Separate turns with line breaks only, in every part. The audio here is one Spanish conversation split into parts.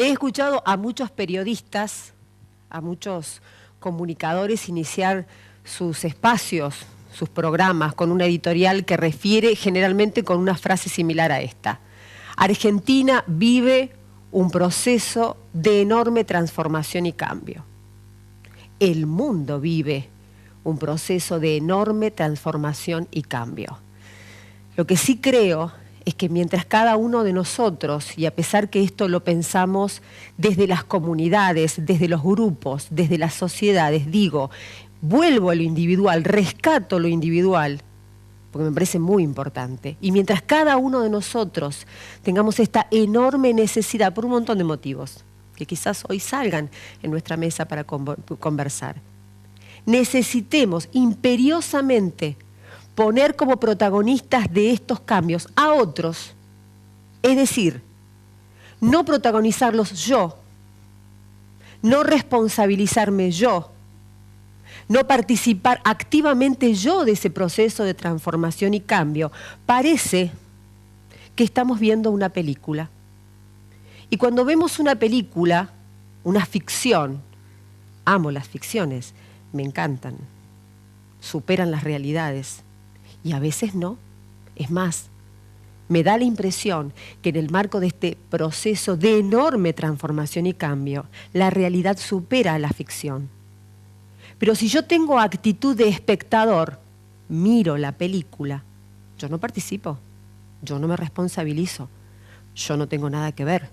He escuchado a muchos periodistas, a muchos comunicadores iniciar sus espacios, sus programas con una editorial que refiere generalmente con una frase similar a esta. Argentina vive un proceso de enorme transformación y cambio. El mundo vive un proceso de enorme transformación y cambio. Lo que sí creo es que mientras cada uno de nosotros, y a pesar que esto lo pensamos desde las comunidades, desde los grupos, desde las sociedades, digo, vuelvo a lo individual, rescato lo individual, porque me parece muy importante. Y mientras cada uno de nosotros tengamos esta enorme necesidad, por un montón de motivos, que quizás hoy salgan en nuestra mesa para conversar, necesitemos imperiosamente poner como protagonistas de estos cambios a otros, es decir, no protagonizarlos yo, no responsabilizarme yo, no participar activamente yo de ese proceso de transformación y cambio. Parece que estamos viendo una película. Y cuando vemos una película, una ficción, amo las ficciones, me encantan, superan las realidades. Y a veces no. Es más, me da la impresión que en el marco de este proceso de enorme transformación y cambio, la realidad supera a la ficción. Pero si yo tengo actitud de espectador, miro la película, yo no participo, yo no me responsabilizo, yo no tengo nada que ver.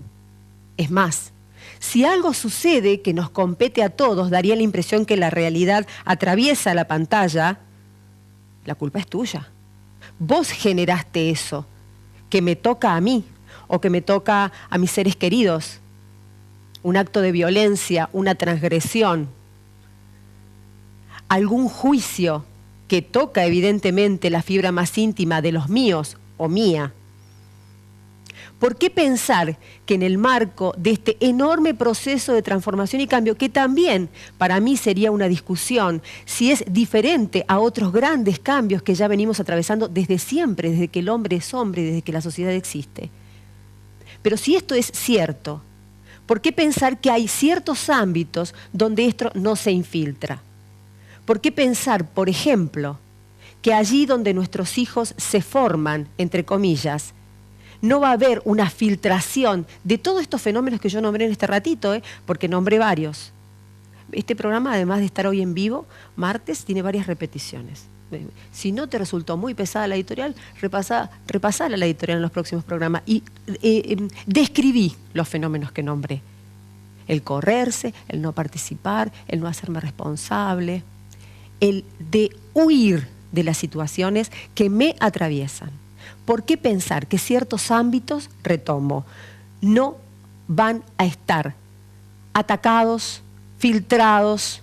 Es más, si algo sucede que nos compete a todos, daría la impresión que la realidad atraviesa la pantalla, la culpa es tuya. Vos generaste eso, que me toca a mí o que me toca a mis seres queridos. Un acto de violencia, una transgresión, algún juicio que toca evidentemente la fibra más íntima de los míos o mía. ¿Por qué pensar que en el marco de este enorme proceso de transformación y cambio, que también para mí sería una discusión si es diferente a otros grandes cambios que ya venimos atravesando desde siempre, desde que el hombre es hombre, desde que la sociedad existe? Pero si esto es cierto, ¿por qué pensar que hay ciertos ámbitos donde esto no se infiltra? ¿Por qué pensar, por ejemplo, que allí donde nuestros hijos se forman, entre comillas, no va a haber una filtración de todos estos fenómenos que yo nombré en este ratito, porque nombré varios? Este programa, además de estar hoy en vivo, martes, tiene varias repeticiones. Si no te resultó muy pesada la editorial, repasala la editorial en los próximos programas. Y describí los fenómenos que nombré. El correrse, el no participar, el no hacerme responsable, el de huir de las situaciones que me atraviesan. ¿Por qué pensar que ciertos ámbitos, retomo, no van a estar atacados, filtrados,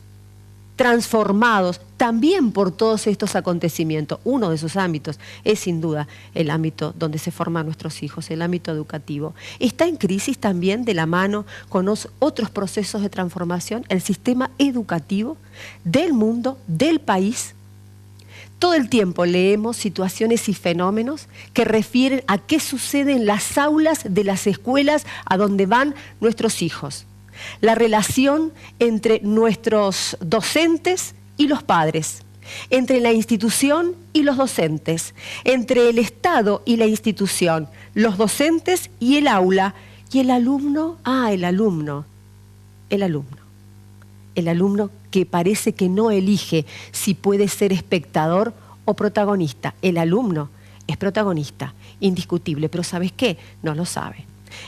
transformados también por todos estos acontecimientos? Uno de esos ámbitos es sin duda el ámbito donde se forman nuestros hijos, el ámbito educativo. ¿Está en crisis también de la mano con otros procesos de transformación el sistema educativo del mundo, del país? Todo el tiempo leemos situaciones y fenómenos que refieren a qué sucede en las aulas de las escuelas a donde van nuestros hijos. La relación entre nuestros docentes y los padres, entre la institución y los docentes, entre el Estado y la institución, los docentes y el aula, y el alumno, el alumno que parece que no elige si puede ser espectador o protagonista. El alumno es protagonista, indiscutible, pero ¿sabes qué? No lo sabe.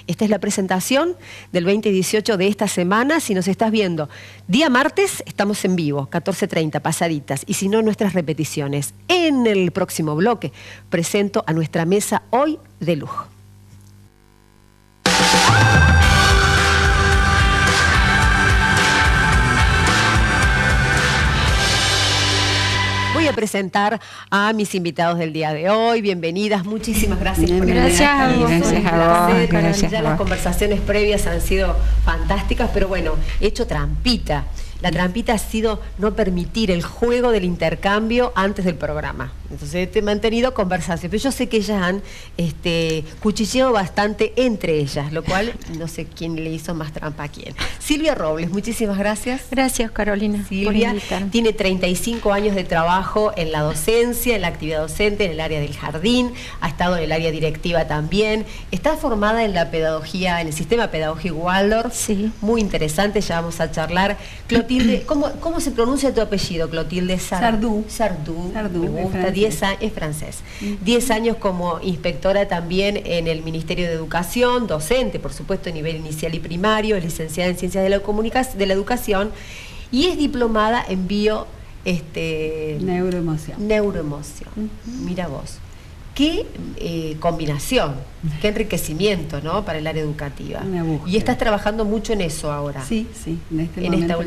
Esta es la presentación del 2018 de esta semana. Si nos estás viendo día martes, estamos en vivo, 14:30, pasaditas. Y si no, nuestras repeticiones. En el próximo bloque presento a nuestra mesa hoy de lujo. Voy a presentar a mis invitados del día de hoy. Bienvenidas, muchísimas gracias por
Gracias a vos.
Ya las conversaciones previas han sido fantásticas, pero bueno, he hecho trampita La trampita ha sido no permitir el juego del intercambio antes del programa. Entonces he mantenido conversación, pero yo sé que ellas han cuchicheado bastante entre ellas, lo cual no sé quién le hizo más trampa a quién. Silvia Robles, muchísimas gracias.
Gracias, Carolina.
Silvia tiene 35 años de trabajo en la docencia, en la actividad docente, en el área del jardín, ha estado en el área directiva también, está formada en la pedagogía, en el sistema pedagógico Waldorf,
sí.
Muy interesante, ya vamos a charlar. Clotilde, ¿cómo se pronuncia tu apellido, Clotilde?
Sardú.
Sardú,
Sardú,
me gusta, 10 años, es francés. 10 años como inspectora también en el Ministerio de Educación, docente, por supuesto, a nivel inicial y primario, es licenciada en Ciencias de la Educación y es diplomada en
neuroemoción.
Mira vos. Qué combinación, qué enriquecimiento, ¿no?, para el área educativa. Y estás trabajando mucho en eso ahora.
Sí,
en esta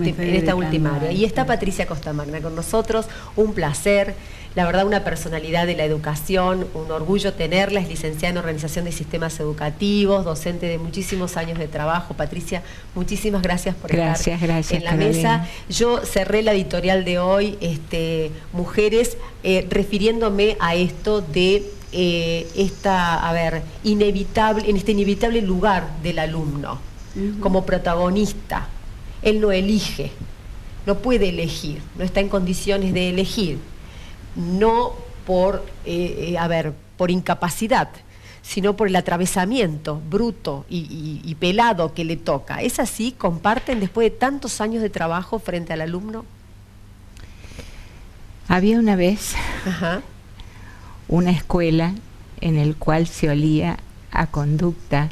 última área. Y está Patricia Costamagna con nosotros, un placer. La verdad, una personalidad de la educación, un orgullo tenerla, es licenciada en Organización de Sistemas Educativos, docente de muchísimos años de trabajo. Patricia, muchísimas gracias por estar en la mesa. Yo cerré la editorial de hoy, Mujeres, refiriéndome a esto de inevitable, en este inevitable lugar del alumno, como protagonista. Él no elige, no puede elegir, no está en condiciones de elegir. No por incapacidad, sino por el atravesamiento bruto y pelado que le toca. ¿Es así? ¿Comparten después de tantos años de trabajo frente al alumno?
Había una vez una escuela en el cual se olía a conducta,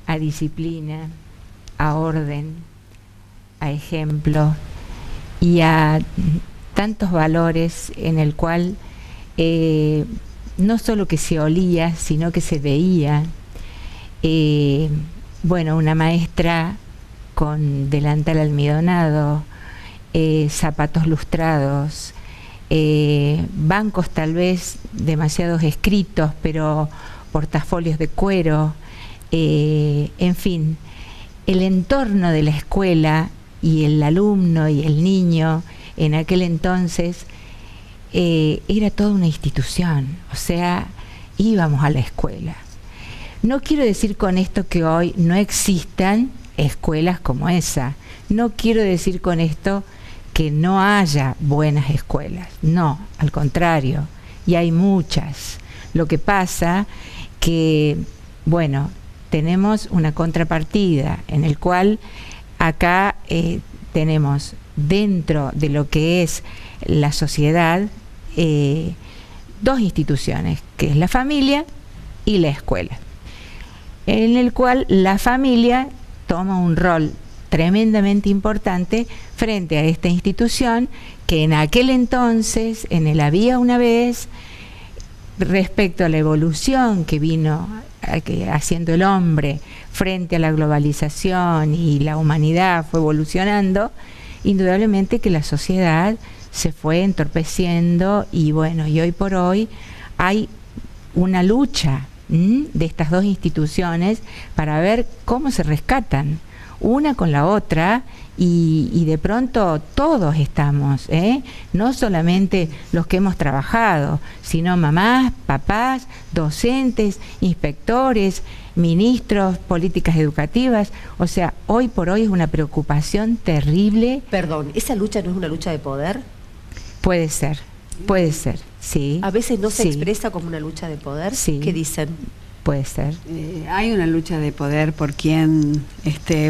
a disciplina, a orden, a ejemplo y a tantos valores, en el cual no solo que se olía, sino que se veía. Una maestra con delantal almidonado, zapatos lustrados, bancos tal vez demasiados escritos, pero portafolios de cuero, en fin, el entorno de la escuela y el alumno y el niño en aquel entonces era toda una institución, o sea, íbamos a la escuela. No quiero decir con esto que hoy no existan escuelas como esa, no quiero decir con esto que no haya buenas escuelas, no, al contrario, y hay muchas. Lo que pasa que, tenemos una contrapartida en el cual acá tenemos dentro de lo que es la sociedad dos instituciones, que es la familia y la escuela, en el cual la familia toma un rol tremendamente importante frente a esta institución que en aquel entonces, en el había una vez, respecto a la evolución que vino haciendo el hombre frente a la globalización y la humanidad fue evolucionando, indudablemente que la sociedad se fue entorpeciendo y hoy por hoy hay una lucha de estas dos instituciones para ver cómo se rescatan una con la otra y de pronto todos estamos, no solamente los que hemos trabajado, sino mamás, papás, docentes, inspectores, ministros, políticas educativas. O sea, hoy por hoy es una preocupación terrible.
Perdón, ¿esa lucha no es una lucha de poder?
Puede ser, sí.
A veces no se expresa como una lucha de poder.
Sí.
¿Qué dicen?
Puede ser.
Hay una lucha de poder por quien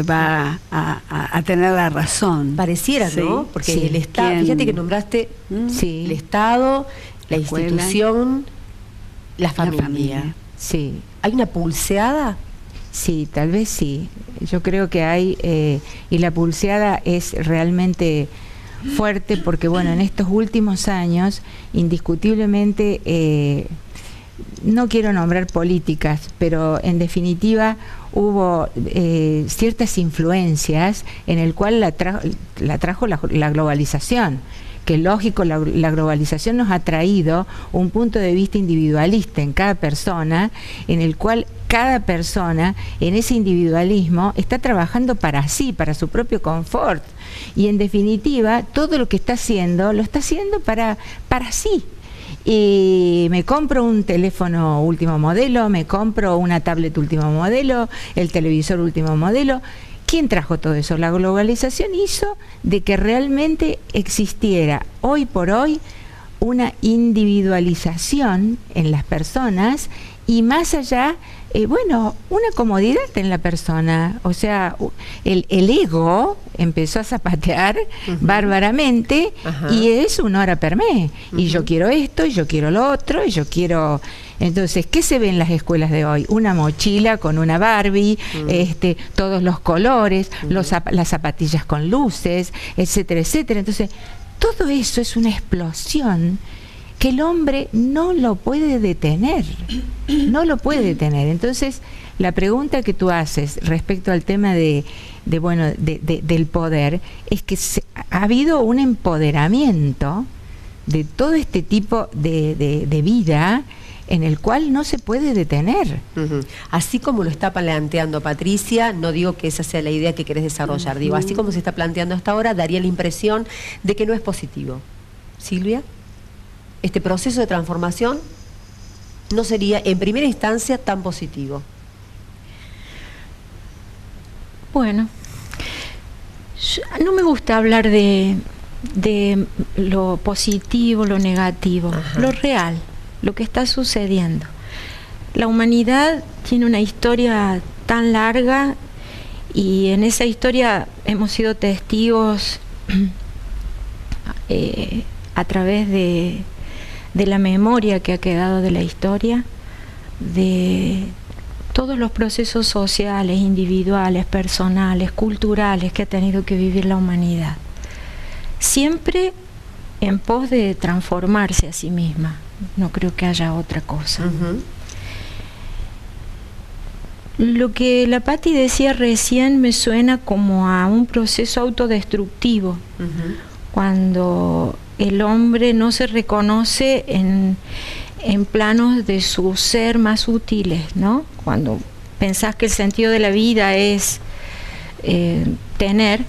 va a tener la razón.
Pareciera,
sí,
¿no? Porque
sí.
el Estado, fíjate que nombraste el Estado, la institución, la familia.
Sí.
¿Hay una pulseada?
Sí, tal vez sí. Yo creo que hay, y la pulseada es realmente fuerte porque, en estos últimos años, indiscutiblemente, no quiero nombrar políticas, pero en definitiva hubo ciertas influencias en el cual la trajo la globalización, que lógico, la globalización nos ha traído un punto de vista individualista en cada persona, en el cual cada persona en ese individualismo está trabajando para sí, para su propio confort. Y en definitiva, todo lo que está haciendo, lo está haciendo para sí. Y me compro un teléfono último modelo, me compro una tablet último modelo, el televisor último modelo. ¿Quién trajo todo eso? La globalización hizo de que realmente existiera hoy por hoy una individualización en las personas y más allá, una comodidad en la persona. O sea, el ego empezó a zapatear bárbaramente y es un hora per mes. Y yo quiero esto, y yo quiero lo otro, y yo quiero... Entonces, ¿qué se ve en las escuelas de hoy? Una mochila con una Barbie, todos los colores, las zapatillas con luces, etcétera, etcétera. Entonces, todo eso es una explosión que el hombre no lo puede detener, no lo puede detener. Entonces, la pregunta que tú haces respecto al tema del poder es que ha habido un empoderamiento de todo este tipo de vida en el cual no se puede detener.
Así como lo está planteando Patricia, no digo que esa sea la idea que querés desarrollar, digo, así como se está planteando hasta ahora, daría la impresión de que no es positivo. Silvia, este proceso de transformación no sería en primera instancia tan positivo.
Bueno, no me gusta hablar de lo positivo, lo negativo, lo real, lo que está sucediendo. La humanidad tiene una historia tan larga y en esa historia hemos sido testigos a través de la memoria que ha quedado de la historia, de todos los procesos sociales, individuales, personales, culturales que ha tenido que vivir la humanidad. Siempre en pos de transformarse a sí misma. No creo que haya otra cosa. Lo que la Pati decía recién me suena como a un proceso autodestructivo, cuando el hombre no se reconoce en planos de su ser más sutiles, ¿no? Cuando pensás que el sentido de la vida es tener,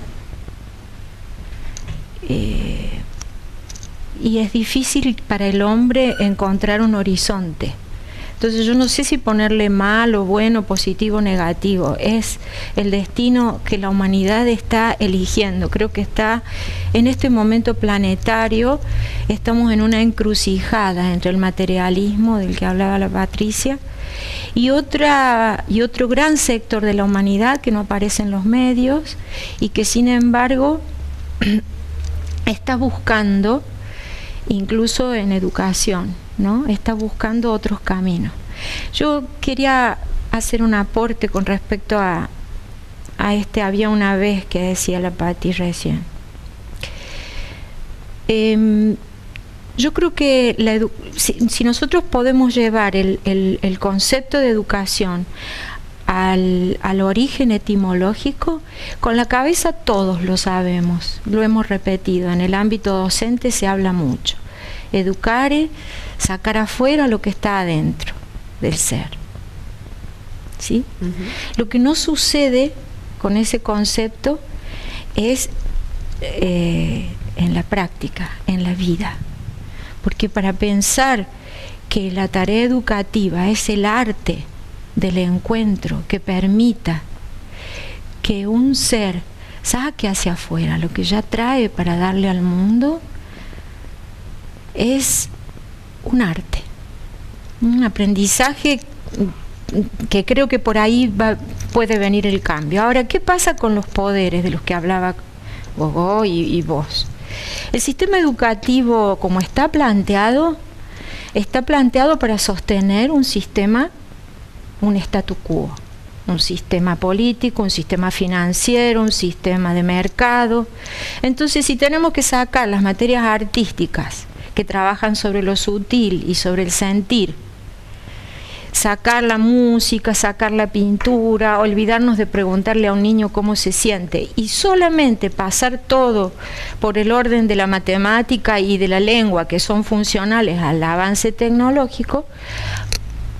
y es difícil para el hombre encontrar un horizonte. Entonces yo no sé si ponerle malo, bueno, positivo, negativo. Es el destino que la humanidad está eligiendo. Creo que está en este momento planetario, estamos en una encrucijada entre el materialismo del que hablaba la Patricia y otro gran sector de la humanidad que no aparece en los medios y que sin embargo está buscando, incluso en educación, ¿no? Está buscando otros caminos. Yo quería hacer un aporte con respecto a había una vez que decía la Pati recién. Yo creo que si nosotros podemos llevar el concepto de educación al origen etimológico, con la cabeza todos lo sabemos, lo hemos repetido, en el ámbito docente se habla mucho. Educar es sacar afuera lo que está adentro del ser. ¿Sí? Lo que no sucede con ese concepto es en la práctica, en la vida. Porque para pensar que la tarea educativa es el arte del encuentro que permita que un ser saque hacia afuera lo que ya trae para darle al mundo, es un arte, un aprendizaje que creo que por ahí puede venir el cambio. Ahora, ¿qué pasa con los poderes de los que hablaba Gogó y vos? El sistema educativo, como está planteado para sostener un sistema, un statu quo, un sistema político, un sistema financiero, un sistema de mercado. Entonces, si tenemos que sacar las materias artísticas que trabajan sobre lo sutil y sobre el sentir, sacar la música, sacar la pintura, olvidarnos de preguntarle a un niño cómo se siente y solamente pasar todo por el orden de la matemática y de la lengua, que son funcionales al avance tecnológico,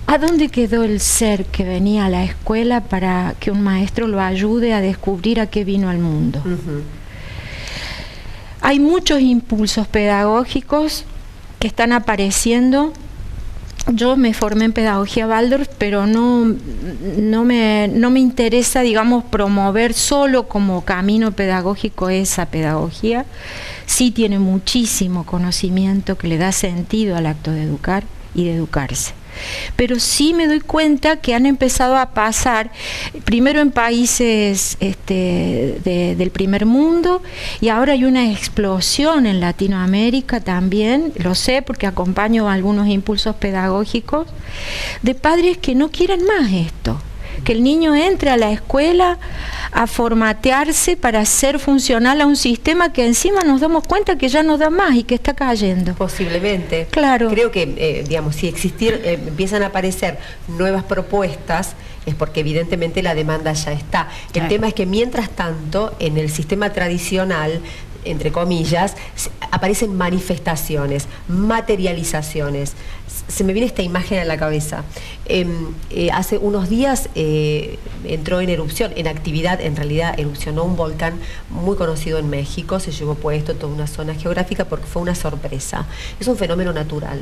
¿A dónde quedó el ser que venía a la escuela para que un maestro lo ayude a descubrir a qué vino al mundo? Hay muchos impulsos pedagógicos que están apareciendo. Yo me formé en pedagogía Waldorf, pero no me interesa, digamos, promover solo como camino pedagógico esa pedagogía. Sí tiene muchísimo conocimiento que le da sentido al acto de educar y de educarse. Pero sí me doy cuenta que han empezado a pasar primero en países del primer mundo, y ahora hay una explosión en Latinoamérica también, lo sé porque acompaño algunos impulsos pedagógicos de padres que no quieren más esto, que el niño entre a la escuela a formatearse para ser funcional a un sistema que encima nos damos cuenta que ya no da más y que está cayendo.
Posiblemente.
Claro.
Creo que, digamos, si empiezan a aparecer nuevas propuestas, es porque evidentemente la demanda ya está. El tema es que mientras tanto, en el sistema tradicional, entre comillas, aparecen manifestaciones, materializaciones. Se me viene esta imagen a la cabeza. Hace unos días entró en erupción, en actividad, en realidad erupcionó un volcán muy conocido en México, se llevó puesto toda una zona geográfica porque fue una sorpresa. Es un fenómeno natural.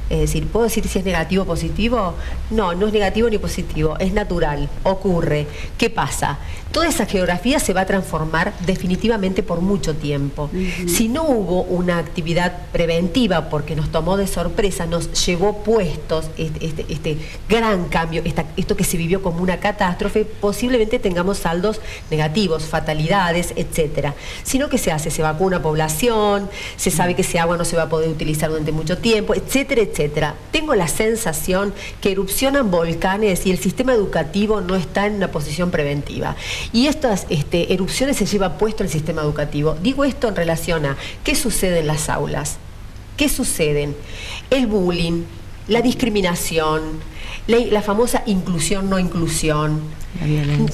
Es decir, ¿puedo decir si es negativo o positivo? No, no es negativo ni positivo, es natural, ocurre. ¿Qué pasa? Toda esa geografía se va a transformar definitivamente por mucho tiempo. Si no hubo una actividad preventiva porque nos tomó de sorpresa, nos llevó puestos este gran cambio, esto que se vivió como una catástrofe, posiblemente tengamos saldos negativos, fatalidades, etcétera. Sino que se hace, se vacuna población, se sabe que ese agua no se va a poder utilizar durante mucho tiempo, etcétera, etcétera. Tengo la sensación que erupcionan volcanes y el sistema educativo no está en una posición preventiva. Y estas erupciones se lleva puesto el sistema educativo. Digo esto en relación a qué sucede en las aulas. ¿Qué suceden? El bullying, la discriminación, la famosa inclusión, no inclusión.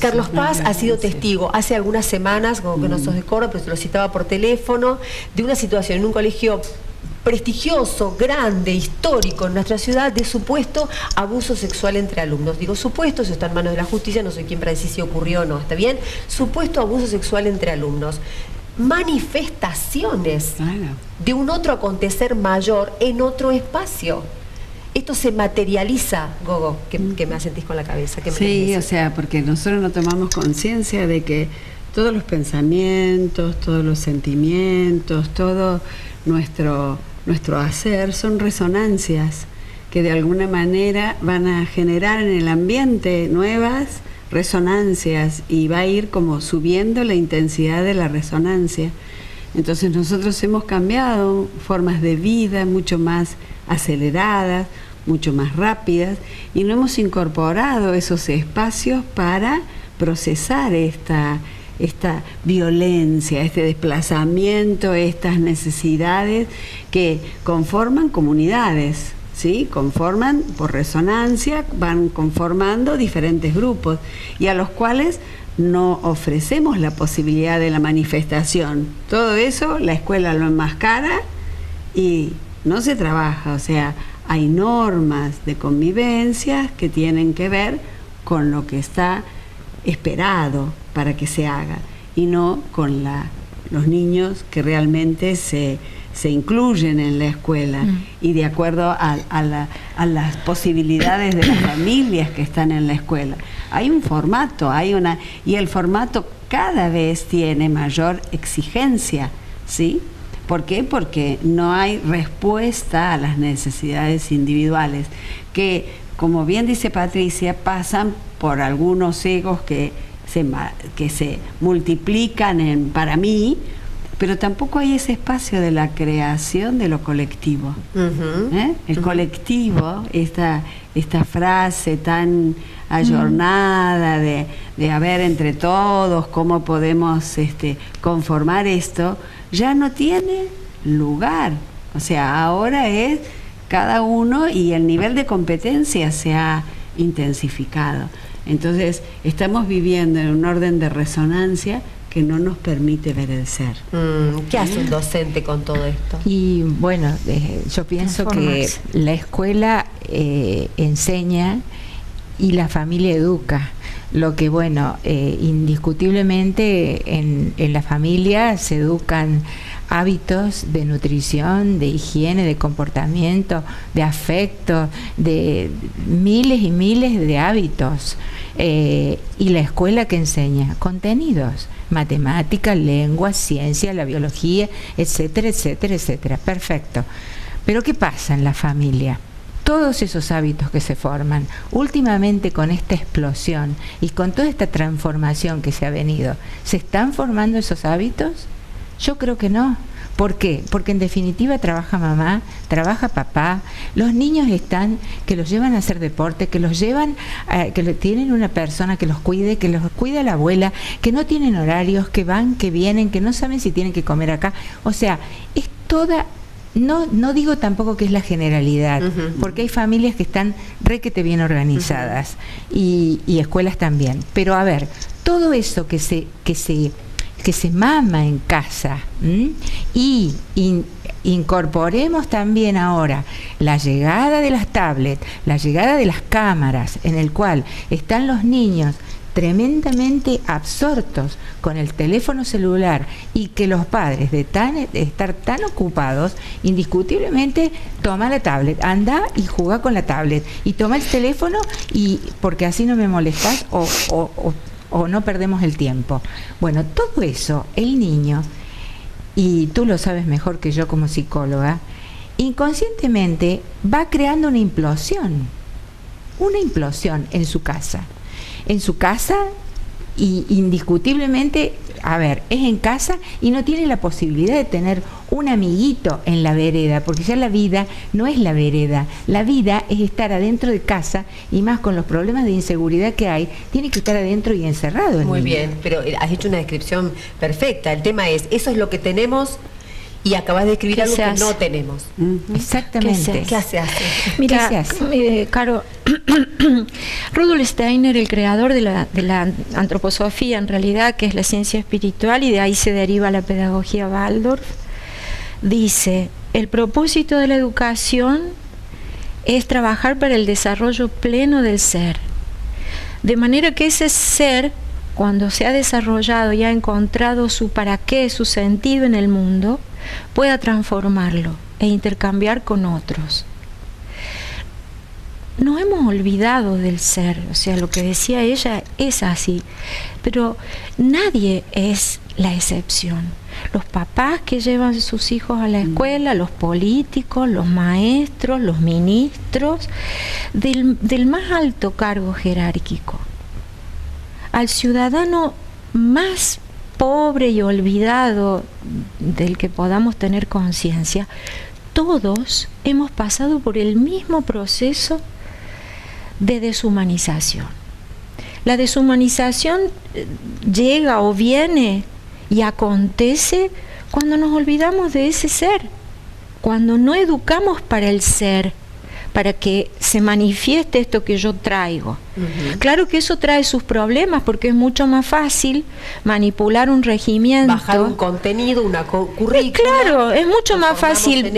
Carlos Paz ha sido testigo hace algunas semanas, como que no sos de Córdoba, pero se lo citaba por teléfono, de una situación en un colegio prestigioso, grande, histórico en nuestra ciudad, de supuesto abuso sexual entre alumnos. Digo supuesto, eso está en manos de la justicia, no soy quien para decir si ocurrió o no, ¿está bien? Supuesto abuso sexual entre alumnos. Manifestaciones de un otro acontecer mayor en otro espacio. Esto se materializa, Gogo, que me asentís con la cabeza.
Sí, o sea, porque nosotros no tomamos conciencia de que todos los pensamientos, todos los sentimientos, todo nuestro hacer son resonancias que de alguna manera van a generar en el ambiente nuevas resonancias y va a ir como subiendo la intensidad de la resonancia. Entonces nosotros hemos cambiado formas de vida mucho más aceleradas, mucho más rápidas, y no hemos incorporado esos espacios para procesar esta violencia, este desplazamiento, estas necesidades que conforman comunidades, ¿sí? Conforman por resonancia, van conformando diferentes grupos y a los cuales no ofrecemos la posibilidad de la manifestación. Todo eso la escuela lo enmascara y no se trabaja, o sea, hay normas de convivencia que tienen que ver con lo que está esperado para que se haga y no con los niños que realmente se incluyen en la escuela y de acuerdo a las posibilidades de las familias que están en la escuela. Hay un formato, y el formato cada vez tiene mayor exigencia, ¿sí? ¿Por qué? Porque no hay respuesta a las necesidades individuales que, como bien dice Patricia, pasan por algunos egos que se multiplican para mí, pero tampoco hay ese espacio de la creación de lo colectivo. El colectivo, esta frase tan ayornada de a ver entre todos cómo podemos conformar esto, ya no tiene lugar. O sea, ahora es cada uno y el nivel de competencia se ha intensificado. Entonces, estamos viviendo en un orden de resonancia que no nos permite ver el ser.
¿Qué hace un docente con todo esto?
Y bueno, yo pienso que la escuela enseña y la familia educa. Lo que, bueno, indiscutiblemente en la familia se educan hábitos de nutrición, de higiene, de comportamiento, de afecto, de miles y miles de hábitos. Y la escuela que enseña contenidos, matemática, lengua, ciencia, la biología, etcétera, etcétera, etcétera. Perfecto. Pero ¿qué pasa en la familia? Todos esos hábitos que se forman, últimamente con esta explosión y con toda esta transformación que se ha venido, ¿se están formando esos hábitos? Yo creo que no. ¿Por qué? Porque en definitiva trabaja mamá, trabaja papá, los niños están, que los llevan a hacer deporte, que los llevan, que tienen una persona que los cuide, que los cuida la abuela, que no tienen horarios, que van, que vienen, que no saben si tienen que comer acá. O sea, es toda... No digo tampoco que es la generalidad, porque hay familias que están requete bien organizadas y escuelas también. Pero a ver, todo eso que se mama en casa y incorporemos también ahora la llegada de las tablets, la llegada de las cámaras, en el cual están los niños tremendamente absortos con el teléfono celular y que los padres de estar tan ocupados, indiscutiblemente toma la tablet, anda y juega con la tablet y toma el teléfono y porque así no me molestas o no perdemos el tiempo. Bueno, todo eso, el niño, y tú lo sabes mejor que yo como psicóloga, inconscientemente va creando una implosión en su casa. En su casa, y indiscutiblemente, a ver, es en casa y no tiene la posibilidad de tener un amiguito en la vereda, porque ya la vida no es la vereda, la vida es estar adentro de casa y más con los problemas de inseguridad que hay, tiene que estar adentro y encerrado.
Muy bien, pero has hecho una descripción perfecta. El tema es, eso es lo que tenemos y acabas de describir algo que no tenemos.
Exactamente.
¿Qué se hace?
Mira, Caro, Rudolf Steiner, el creador de la antroposofía, en realidad, que es la ciencia espiritual, y de ahí se deriva la pedagogía Waldorf, dice: el propósito de la educación es trabajar para el desarrollo pleno del ser, de manera que ese ser, cuando se ha desarrollado y ha encontrado su para qué, su sentido en el mundo, pueda transformarlo e intercambiar con otros. Nos hemos olvidado del ser, o sea, lo que decía ella es así, pero nadie es la excepción. Los papás que llevan a sus hijos a la escuela, los políticos, los maestros, los ministros, del más alto cargo jerárquico, al ciudadano más pobre y olvidado del que podamos tener conciencia, todos hemos pasado por el mismo proceso de deshumanización. La deshumanización llega o viene y acontece cuando nos olvidamos de ese ser, cuando no educamos para el ser, para que se manifieste esto que yo traigo. Claro que eso trae sus problemas, porque es mucho más fácil manipular un regimiento.
Bajar un contenido, una currícula.
Claro, es mucho más fácil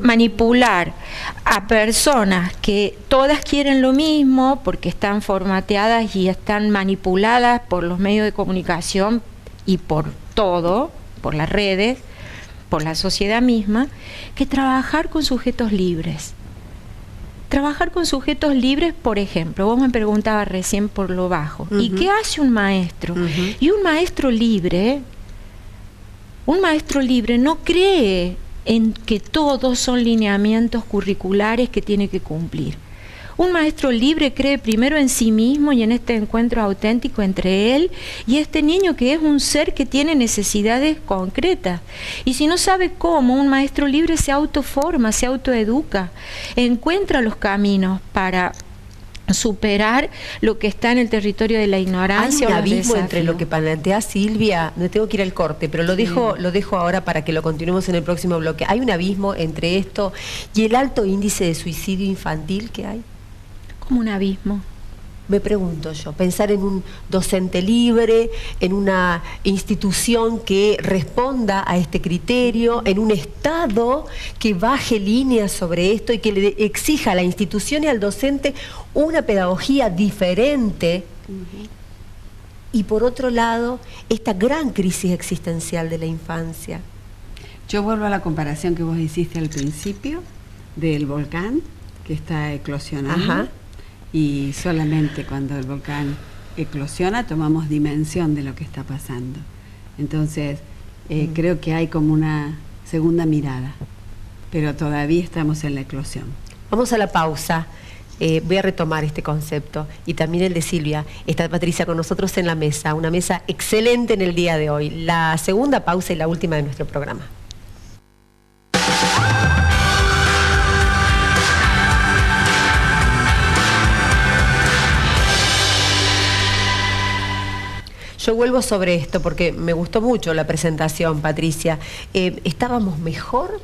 manipular a personas que todas quieren lo mismo, porque están formateadas y están manipuladas por los medios de comunicación y por todo, por las redes, por la sociedad misma, que trabajar con sujetos libres. Trabajar con sujetos libres, por ejemplo, vos me preguntabas recién por lo bajo, ¿y qué hace un maestro? Y un maestro libre no cree en que todos son lineamientos curriculares que tiene que cumplir. Un maestro libre cree primero en sí mismo y en este encuentro auténtico entre él y este niño, que es un ser que tiene necesidades concretas. Y si no sabe cómo, un maestro libre se autoforma, se autoeduca, encuentra los caminos para superar lo que está en el territorio de la ignorancia.
Hay un abismo entre lo que plantea Silvia, no tengo que ir al corte, pero lo dejo ahora para que lo continuemos en el próximo bloque. Hay un abismo entre esto y el alto índice de suicidio infantil que hay.
Como un abismo.
Me pregunto yo, pensar en un docente libre, en una institución que responda a este criterio, en un Estado que baje líneas sobre esto y que le exija a la institución y al docente una pedagogía diferente. Y por otro lado, esta gran crisis existencial de la infancia.
Yo vuelvo a la comparación que vos hiciste al principio del volcán que está eclosionando.
Ajá.
Y solamente cuando el volcán eclosiona tomamos dimensión de lo que está pasando. Entonces, creo que hay como una segunda mirada, pero todavía estamos en la eclosión.
Vamos a la pausa. Voy a retomar este concepto y también el de Silvia. Está Patricia con nosotros en la mesa, una mesa excelente en el día de hoy. La segunda pausa y la última de nuestro programa. Yo vuelvo sobre esto porque me gustó mucho la presentación, Patricia. ¿Estábamos mejor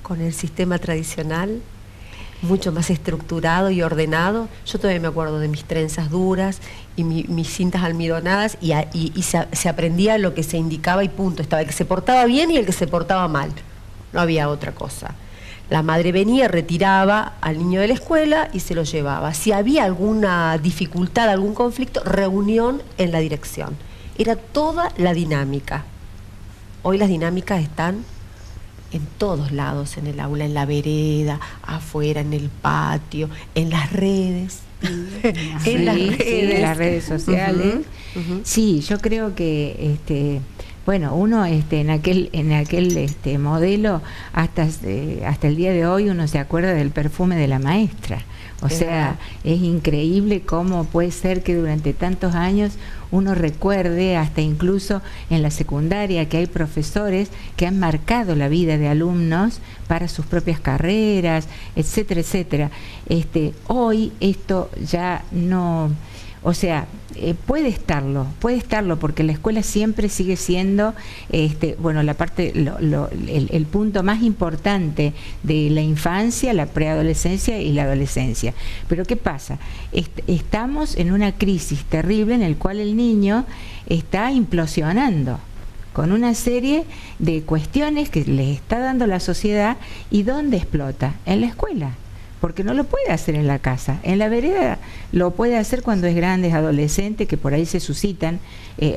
con el sistema tradicional? Mucho más estructurado y ordenado. Yo todavía me acuerdo de mis trenzas duras y mis cintas almidonadas y se aprendía lo que se indicaba y punto. Estaba el que se portaba bien y el que se portaba mal. No había otra cosa. La madre venía, retiraba al niño de la escuela y se lo llevaba. Si había alguna dificultad, algún conflicto, reunión en la dirección. Era toda la dinámica. Hoy las dinámicas están en todos lados, en el aula, en la vereda, afuera, en el patio, en las redes.
En las redes sociales. Sí, yo creo que bueno, uno en aquel modelo hasta el día de hoy uno se acuerda del perfume de la maestra. O sea, es increíble cómo puede ser que durante tantos años uno recuerde, hasta incluso en la secundaria, que hay profesores que han marcado la vida de alumnos para sus propias carreras, etcétera, etcétera. Hoy esto ya no... O sea, puede estarlo porque la escuela siempre sigue siendo, bueno, la parte, el punto más importante de la infancia, la preadolescencia y la adolescencia. Pero ¿qué pasa? Estamos en una crisis terrible en el cual el niño está implosionando con una serie de cuestiones que le está dando la sociedad. ¿Y dónde explota? En la escuela. Porque no lo puede hacer en la casa. En la vereda lo puede hacer cuando es grande, es adolescente, que por ahí se suscitan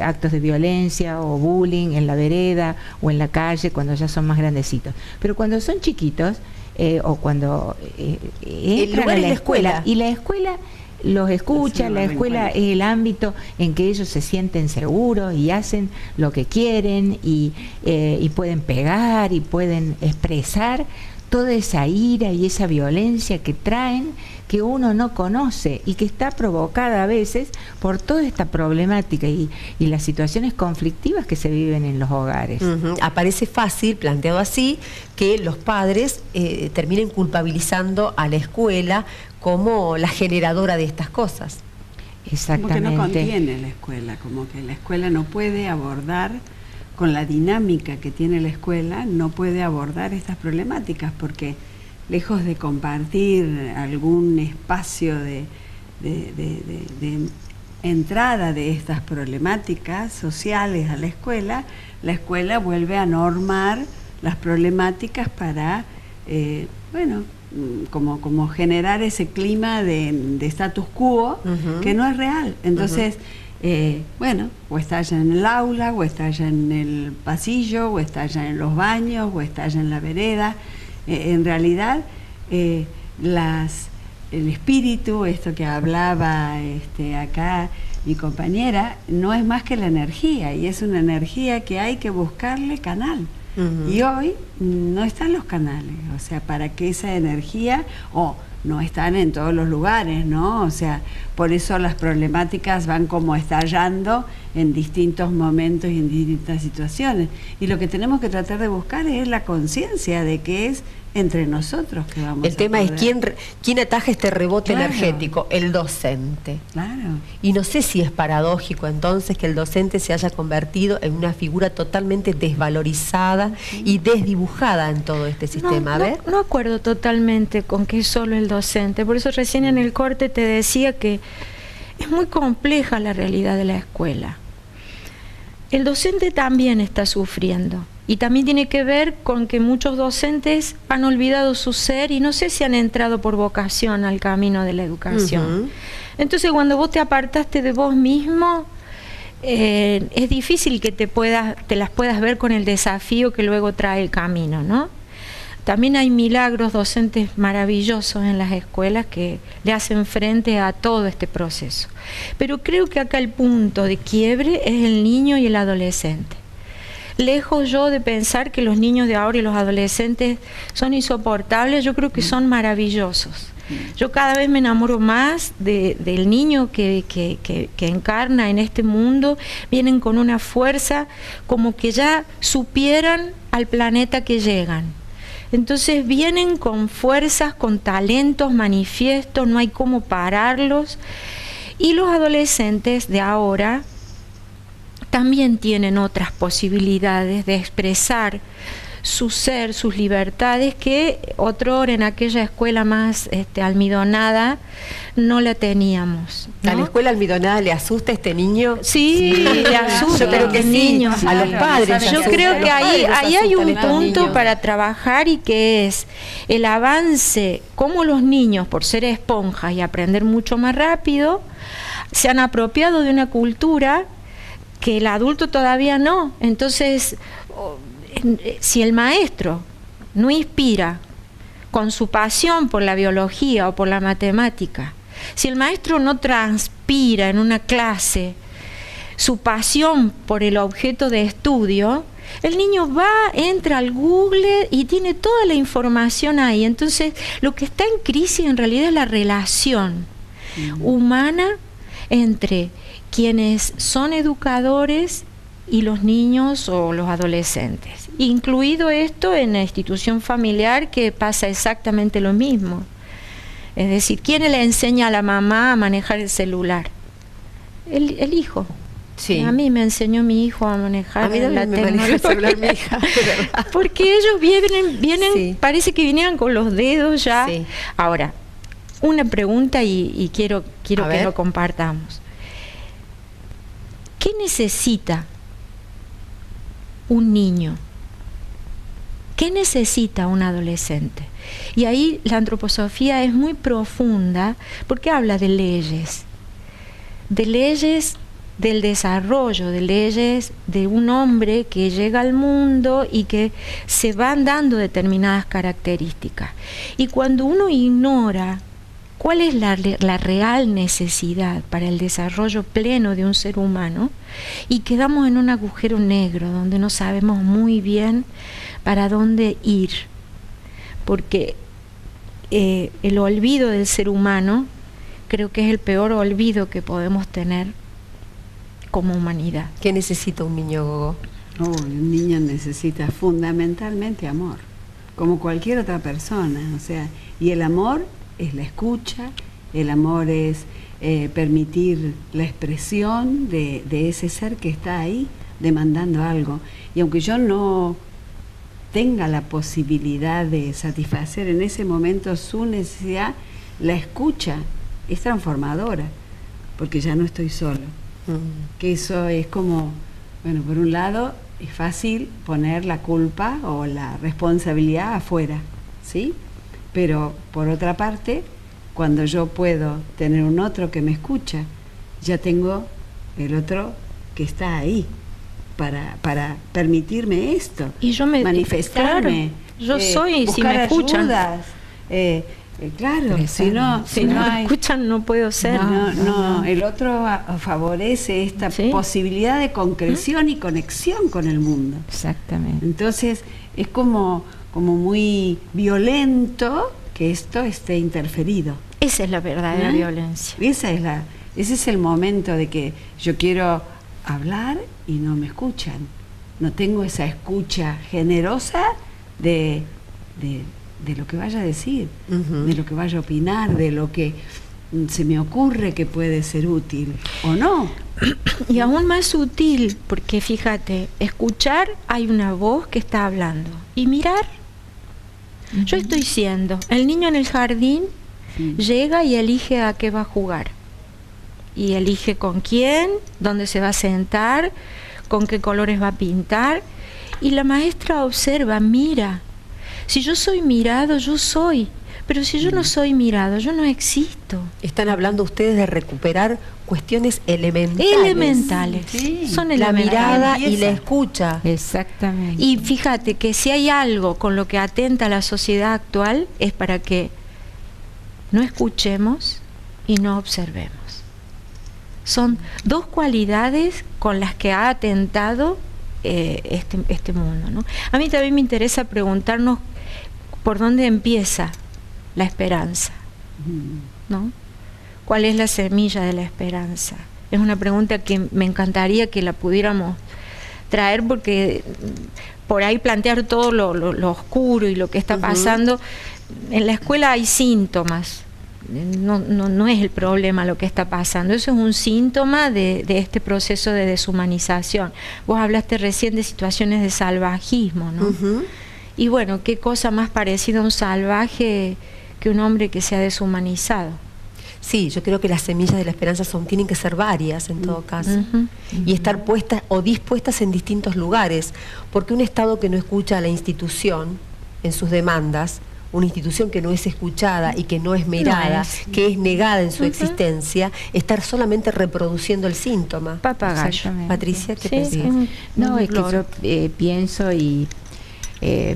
actos de violencia o bullying en la vereda o en la calle cuando ya son más grandecitos. Pero cuando son chiquitos o cuando entran a la escuela y la escuela los escucha, la escuela es el ámbito en que ellos se sienten seguros y hacen lo que quieren y pueden pegar y pueden expresar toda esa ira y esa violencia que traen, que uno no conoce y que está provocada a veces por toda esta problemática y las situaciones conflictivas que se viven en los hogares.
Aparece fácil, planteado así, que los padres terminen culpabilizando a la escuela como la generadora de estas cosas.
Exactamente.
Como que no contiene la escuela, como que la escuela no puede abordar, con la dinámica que tiene la escuela, no puede abordar estas problemáticas, porque lejos de compartir algún espacio de entrada de estas problemáticas sociales a la escuela vuelve a normar las problemáticas para, bueno, como generar ese clima de status quo que no es real. Entonces, bueno, o estalla en el aula, o estalla en el pasillo, o estalla en los baños, o estalla en la vereda. En realidad, el espíritu, esto que hablaba acá mi compañera, no es más que la energía, y es una energía que hay que buscarle canal. Y hoy no están los canales, o sea, para que esa energía, no están en todos los lugares, ¿no? O sea, por eso las problemáticas van como estallando en distintos momentos y en distintas situaciones. Y lo que tenemos que tratar de buscar es la conciencia de que es entre nosotros que vamos a
El tema
poder.
es quién ataja este rebote
Claro.
energético, el docente.
Claro.
Y no sé si es paradójico entonces que el docente se haya convertido en una figura totalmente desvalorizada y desdibujada en todo este sistema. A ver.
No acuerdo totalmente con que es solo el docente. Por eso recién en el corte te decía que es muy compleja la realidad de la escuela. El docente también está sufriendo y también tiene que ver con que muchos docentes han olvidado su ser y no sé si han entrado por vocación al camino de la educación. Entonces, cuando vos te apartaste de vos mismo, es difícil que te las puedas ver con el desafío que luego trae el camino, ¿no? También hay milagros docentes maravillosos en las escuelas que le hacen frente a todo este proceso. Pero creo que acá el punto de quiebre es el niño y el adolescente. Lejos yo de pensar que los niños de ahora y los adolescentes son insoportables, yo creo que son maravillosos. Yo cada vez me enamoro más del niño que encarna en este mundo. Vienen con una fuerza como que ya supieran al planeta que llegan. Entonces vienen con fuerzas, con talentos manifiestos, no hay cómo pararlos. Y los adolescentes de ahora también tienen otras posibilidades de expresar su ser, sus libertades, que otrora en aquella escuela más almidonada no la teníamos, ¿no?
¿A la escuela almidonada le asusta a este niño?
Sí, le asusta.
Yo creo que
niños.
sí, a los padres.
Yo creo que ahí hay un punto para trabajar, y que es el avance, cómo los niños, por ser esponjas y aprender mucho más rápido, se han apropiado de una cultura que el adulto todavía no. Entonces, si el maestro no inspira con su pasión por la biología o por la matemática, si el maestro no transpira en una clase su pasión por el objeto de estudio, el niño entra al Google y tiene toda la información ahí. Entonces, lo que está en crisis en realidad es la relación humana entre quienes son educadores y los niños o los adolescentes. Incluido esto en la institución familiar, que pasa exactamente lo mismo. Es decir, ¿quién le enseña a la mamá a manejar el celular? El hijo.
Sí.
A mí me enseñó mi hijo a manejar la tecnología.
El celular, mi hija.
Porque ellos vienen
Sí.
Parece que vinieran con los dedos ya.
Sí.
Ahora, una pregunta y quiero que
ver.
lo compartamos. ¿Qué necesita un niño? ¿Qué necesita un adolescente? Y ahí la antroposofía es muy profunda, porque habla de leyes del desarrollo, de leyes de un hombre que llega al mundo y que se van dando determinadas características. Y cuando uno ignora cuál es la real necesidad para el desarrollo pleno de un ser humano, y quedamos en un agujero negro donde no sabemos muy bien para dónde ir, porque el olvido del ser humano creo que es el peor olvido que podemos tener como humanidad.
¿Qué necesita un niño, Gogo?
Un niño necesita fundamentalmente amor, como cualquier otra persona, o sea, y el amor es la escucha, el amor es permitir la expresión de ese ser que está ahí demandando algo. Y aunque yo no tenga la posibilidad de satisfacer en ese momento su necesidad, la escucha es transformadora, porque ya no estoy solo. Que eso es como, bueno, por un lado es fácil poner la culpa o la responsabilidad afuera, ¿sí? Pero por otra parte, cuando yo puedo tener un otro que me escucha, ya tengo el otro que está ahí para permitirme esto,
y yo
manifestarme,
claro, yo soy, si me escuchan
ayudas, claro, si no
me escuchan no puedo ser.
No, el otro favorece esta posibilidad de concreción y conexión con el mundo. Exactamente. Entonces es como muy violento que esto esté interferido.
Esa es la verdadera violencia.
Ese es el momento de que yo quiero hablar y no me escuchan. No tengo esa escucha generosa de lo que vaya a decir, de lo que vaya a opinar, de lo que se me ocurre que puede ser útil o no.
Y aún más sutil, porque fíjate, escuchar, hay una voz que está hablando, y mirar, yo estoy siendo el niño en el jardín, llega y elige a qué va a jugar, y elige con quién, dónde se va a sentar, con qué colores va a pintar, y la maestra observa, mira. Si yo soy mirado, yo soy, pero si yo no soy mirado, yo no existo.
Están hablando ustedes de recuperar cuestiones elementales.
Elementales,
Sí.
son
La
elementales.
mirada y la escucha.
Exactamente.
Y fíjate que si hay algo con lo que atenta la sociedad actual es para que no escuchemos y no observemos. Son dos cualidades con las que ha atentado este mundo, ¿no? A mí también me interesa preguntarnos por dónde empieza la esperanza, ¿no? ¿Cuál es la semilla de la esperanza? Es una pregunta que me encantaría que la pudiéramos traer, porque por ahí plantear todo lo oscuro y lo que está pasando. En la escuela hay síntomas, no es el problema lo que está pasando, eso es un síntoma de este proceso de deshumanización. Vos hablaste recién de situaciones de salvajismo, ¿no? Y bueno, qué cosa más parecida a un salvaje que un hombre que se ha deshumanizado.
Sí, yo creo que las semillas de la esperanza tienen que ser varias en todo caso, y estar puestas o dispuestas en distintos lugares, porque un Estado que no escucha a la institución en sus demandas, una institución que no es escuchada y que no es mirada, que es negada en su existencia, estar solamente reproduciendo el síntoma.
Papagayo.
Patricia, ¿qué
Sí,
pensás?
No, es que yo pienso y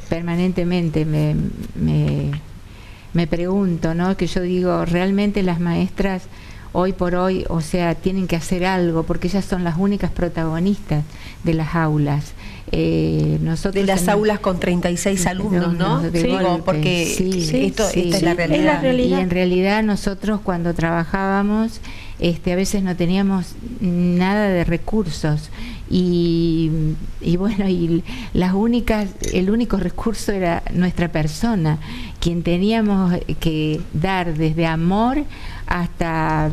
permanentemente me pregunto, ¿no? Que yo digo, realmente las maestras hoy por hoy, o sea, tienen que hacer algo, porque ellas son las únicas protagonistas de las aulas. Nosotros
de las aulas con 36 alumnos, ¿no?
Digo,
porque esta es la realidad.
Es la realidad.
Y en realidad nosotros cuando trabajábamos, a veces no teníamos nada de recursos y bueno, y el único recurso era nuestra persona, quien teníamos que dar desde amor hasta,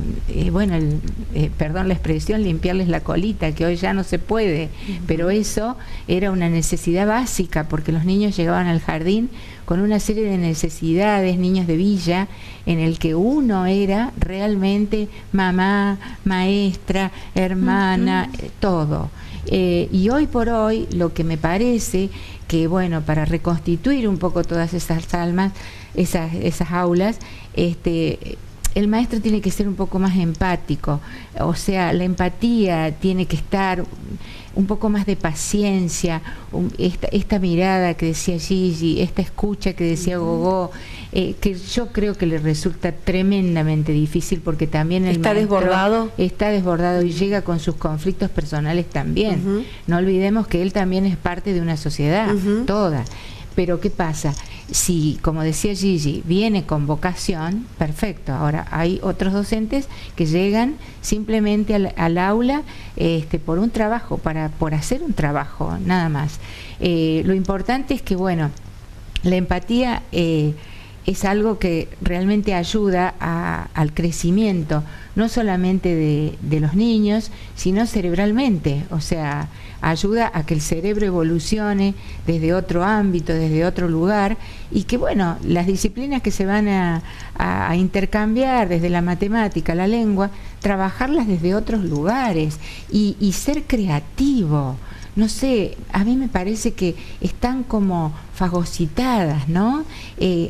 perdón la expresión, limpiarles la colita, que hoy ya no se puede, pero eso era una necesidad básica, porque los niños llegaban al jardín con una serie de necesidades, niños de villa, en el que uno era realmente mamá, maestra, hermana, todo. Y hoy por hoy lo que me parece que, bueno, para reconstituir un poco todas esas almas, esas aulas, el maestro tiene que ser un poco más empático, o sea, la empatía tiene que estar un poco más de paciencia, esta mirada que decía Gigi, esta escucha que decía Gogó, que yo creo que le resulta tremendamente difícil, porque también el maestro está desbordado y llega con sus conflictos personales también. No olvidemos que él también es parte de una sociedad, toda. Pero ¿qué pasa? Si, como decía Gigi, viene con vocación, perfecto. Ahora, hay otros docentes que llegan simplemente al aula por un trabajo, por hacer un trabajo, nada más. Lo importante es que, bueno, la empatía es algo que realmente ayuda al crecimiento, no solamente de los niños, sino cerebralmente, o sea, ayuda a que el cerebro evolucione desde otro ámbito, desde otro lugar, y que, bueno, las disciplinas que se van a intercambiar, desde la matemática, la lengua, trabajarlas desde otros lugares y ser creativo. No sé, a mí me parece que están como fagocitadas, ¿no?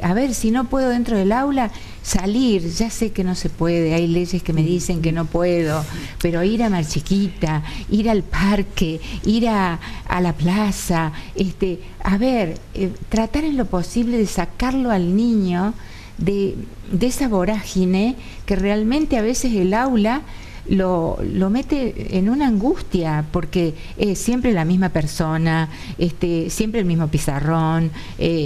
A ver, si no puedo dentro del aula, salir, ya sé que no se puede, hay leyes que me dicen que no puedo, pero ir a Mar Chiquita, ir al parque, ir a la plaza, a ver, tratar en lo posible de sacarlo al niño de esa vorágine que realmente a veces el aula lo mete en una angustia, porque es siempre la misma persona, siempre el mismo pizarrón,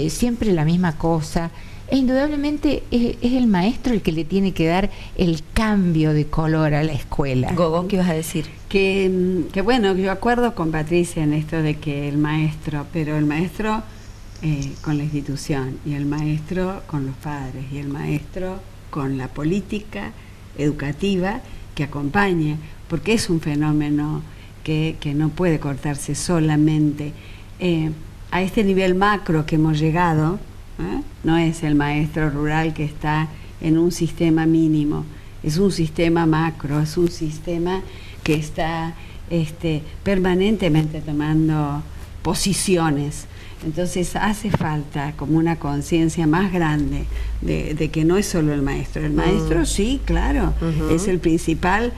siempre la misma cosa, e indudablemente es el maestro el que le tiene que dar el cambio de color a la escuela.
Gogó, ¿qué ibas a decir?
Que bueno, yo acuerdo con Patricia en esto de que el maestro, pero el maestro con la institución, y el maestro con los padres, y el maestro con la política educativa que acompañe, porque es un fenómeno que no puede cortarse solamente a este nivel macro que hemos llegado. No es el maestro rural que está en un sistema mínimo, es un sistema macro, es un sistema que está permanentemente tomando posiciones. Entonces hace falta como una conciencia más grande de que no es solo el maestro. El maestro sí, claro, es el principal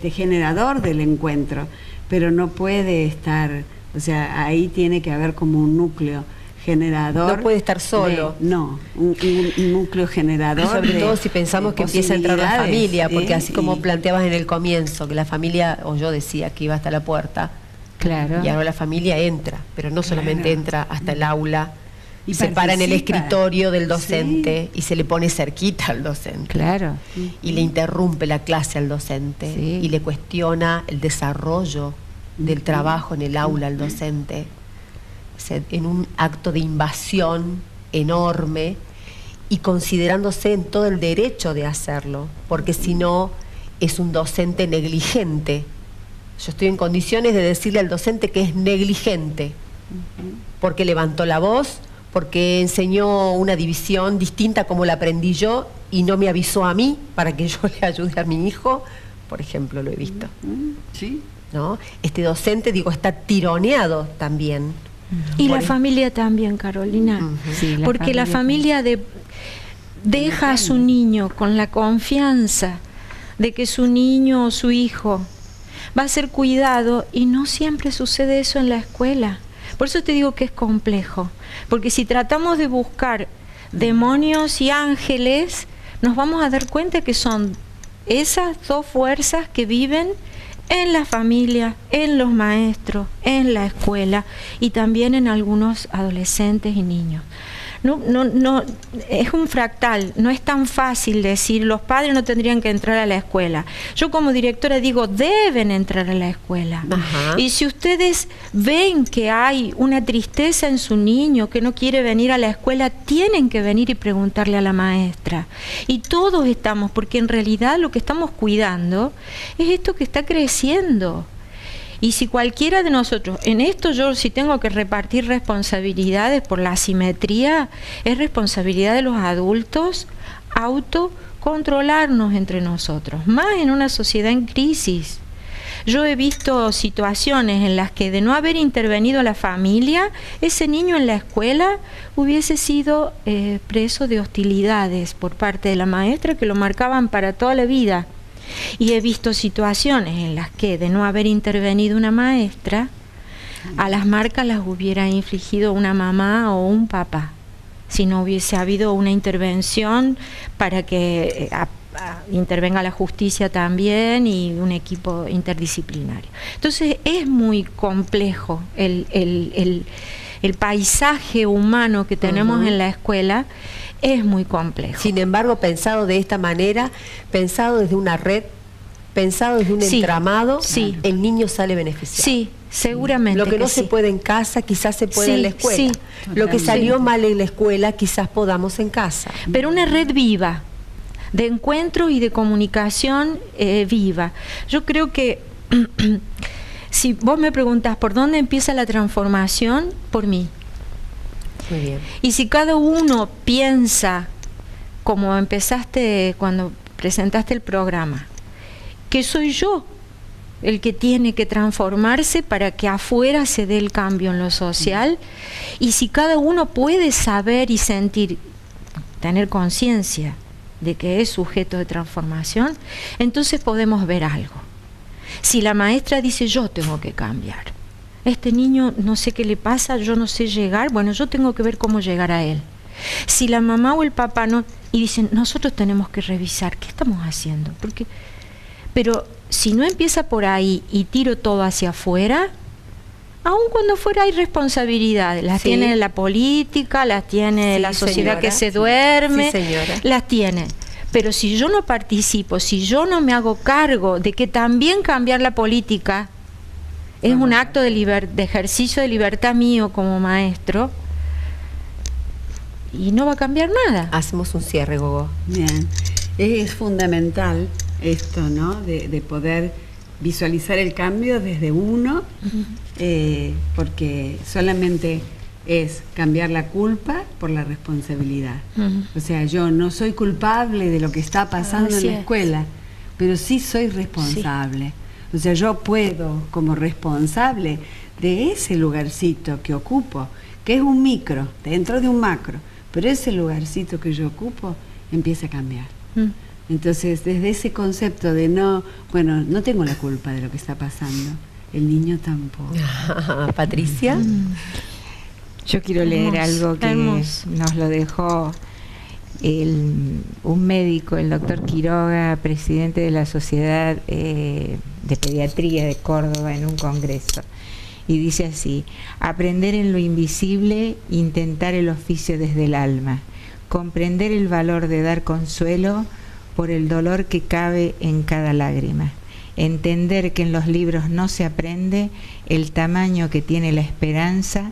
generador del encuentro, pero no puede estar, o sea, ahí tiene que haber como un núcleo generador.
No puede estar solo.
Un núcleo generador.
Sobre todo si pensamos que empieza a entrar la familia, porque así como planteabas en el comienzo, que la familia, o yo decía que iba hasta la puerta,
claro,
y ahora la familia entra, pero no solamente entra hasta el aula,
y
se para en el escritorio del docente,
sí,
y se le pone cerquita al docente,
claro,
y le interrumpe la clase al docente,
sí,
y le cuestiona el desarrollo del trabajo en el aula al docente, en un acto de invasión enorme, y considerándose en todo el derecho de hacerlo, porque si no es un docente negligente. Yo estoy en condiciones de decirle al docente que es negligente, porque levantó la voz, porque enseñó una división distinta como la aprendí yo y no me avisó a mí para que yo le ayude a mi hijo, por ejemplo, lo he visto.
Sí.
¿No? Este docente, digo, está tironeado también.
Y la familia también, Carolina,
sí,
porque la familia deja a su niño con la confianza de que su niño o su hijo va a ser cuidado, y no siempre sucede eso en la escuela. Por eso te digo que es complejo, porque si tratamos de buscar demonios y ángeles, nos vamos a dar cuenta que son esas dos fuerzas que viven en la familia, en los maestros, en la escuela y también en algunos adolescentes y niños. No, es un fractal, no es tan fácil decir los padres no tendrían que entrar a la escuela. Yo como directora digo, deben entrar a la escuela.
Ajá.
Y si ustedes ven que hay una tristeza en su niño que no quiere venir a la escuela, tienen que venir y preguntarle a la maestra. Y todos estamos, porque en realidad lo que estamos cuidando es esto que está creciendo. Y si cualquiera de nosotros, en esto yo si tengo que repartir responsabilidades por la asimetría, es responsabilidad de los adultos autocontrolarnos entre nosotros, más en una sociedad en crisis. Yo he visto situaciones en las que de no haber intervenido la familia, ese niño en la escuela hubiese sido preso de hostilidades por parte de la maestra que lo marcaban para toda la vida. Y he visto situaciones en las que de no haber intervenido una maestra, a las marcas las hubiera infligido una mamá o un papá, si no hubiese habido una intervención para que intervenga la justicia también y un equipo interdisciplinario. Entonces es muy complejo el paisaje humano que tenemos en la escuela. Es muy complejo.
Sin embargo, pensado de esta manera, pensado desde una red, pensado desde un entramado, el niño sale beneficiado.
Sí, seguramente.
Lo que no
sí
se puede en casa, quizás se puede en la escuela.
Sí,
lo que salió mal en la escuela, quizás podamos en casa.
Pero una red viva, de encuentro y de comunicación viva. Yo creo que si vos me preguntás por dónde empieza la transformación, por mí.
Muy bien.
Y si cada uno piensa, como empezaste cuando presentaste el programa, que soy yo el que tiene que transformarse para que afuera se dé el cambio en lo social, y si cada uno puede saber y sentir, tener conciencia de que es sujeto de transformación, entonces podemos ver algo. Si la maestra dice yo tengo que cambiar, este niño no sé qué le pasa, yo no sé llegar, bueno, yo tengo que ver cómo llegar a él. Si la mamá o el papá no, y dicen, nosotros tenemos que revisar, ¿qué estamos haciendo? Pero si no empieza por ahí y tiro todo hacia afuera, aun cuando afuera hay responsabilidades, las tiene la política, las tiene la sociedad, señora, que se duerme, las tiene. Pero si yo no participo, si yo no me hago cargo de que también cambiar la política es un acto de ejercicio de libertad mío como maestro, y no va a cambiar nada.
Hacemos un cierre, Gogo.
Bien. Es fundamental esto, ¿no? De poder visualizar el cambio desde uno, porque solamente es cambiar la culpa por la responsabilidad. O sea, yo no soy culpable de lo que está pasando en la escuela, pero sí soy responsable. O sea, yo puedo, como responsable de ese lugarcito que ocupo, que es un micro, dentro de un macro, pero ese lugarcito que yo ocupo empieza a cambiar. Entonces, desde ese concepto de no tengo la culpa de lo que está pasando, el niño tampoco.
Patricia.
Yo quiero leer algo que nos lo dejó un médico, el doctor Quiroga, presidente de la Sociedad de Pediatría de Córdoba, en un congreso. Y dice así: aprender en lo invisible, intentar el oficio desde el alma, comprender el valor de dar consuelo por el dolor que cabe en cada lágrima, entender que en los libros no se aprende el tamaño que tiene la esperanza,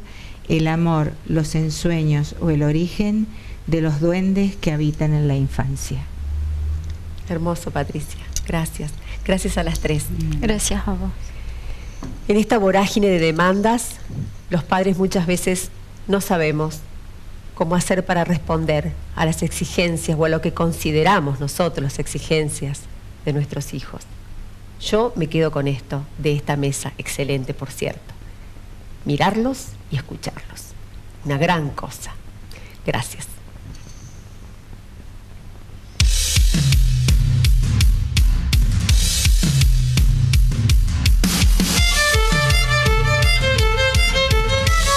el amor, los ensueños o el origen de los duendes que habitan en la infancia.
Hermoso, Patricia. Gracias. Gracias a las tres.
Gracias a vos.
En esta vorágine de demandas, los padres muchas veces no sabemos cómo hacer para responder a las exigencias o a lo que consideramos nosotros las exigencias de nuestros hijos. Yo me quedo con esto, de esta mesa, excelente por cierto. Mirarlos y escucharlos. Una gran cosa. Gracias.